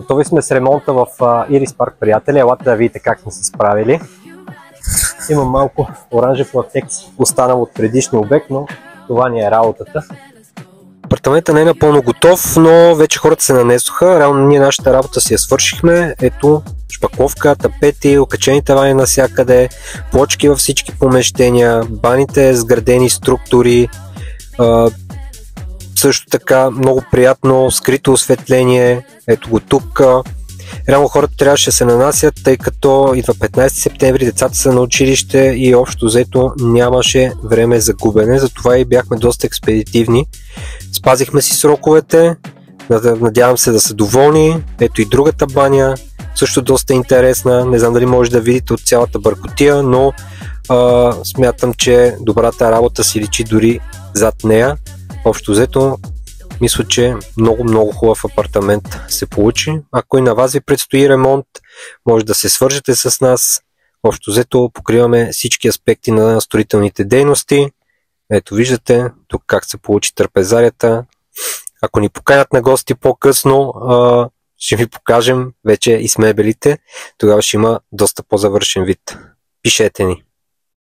Готови сме с ремонта в Ирис Парк, приятели. Елате да видите как сме се справили. Има малко оранжев латекс, останал от предишния обект, но това ни е работата. Апартаментът не е напълно готов, но вече хората се нанесоха. Реално ние нашата работа си я свършихме. Ето шпакловка, тапети, окачени тавани навсякъде, плочки във всички помещения, баните с градени структури. Също така много приятно скрито осветление. Ето го тук. Реално хората трябваше да се нанасят, тъй като идва 15 септември, децата са на училище и общо взето нямаше време за губене, затова и бяхме доста експедитивни. Спазихме си сроковете, надявам се да са доволни. Ето и другата баня, също доста интересна, не знам дали може да видите от цялата бъркотия, но смятам, че добрата работа си личи дори зад нея. Общо взето мисля, че много хубав апартамент се получи. Ако и на вас ви предстои ремонт, може да се свържете с нас. Общо взето покриваме всички аспекти на строителните дейности. Ето виждате тук как се получи трапезарията. Ако ни поканят на гости по-късно, ще ви покажем вече и с мебелите. Тогава ще има доста по-завършен вид. Пишете ни!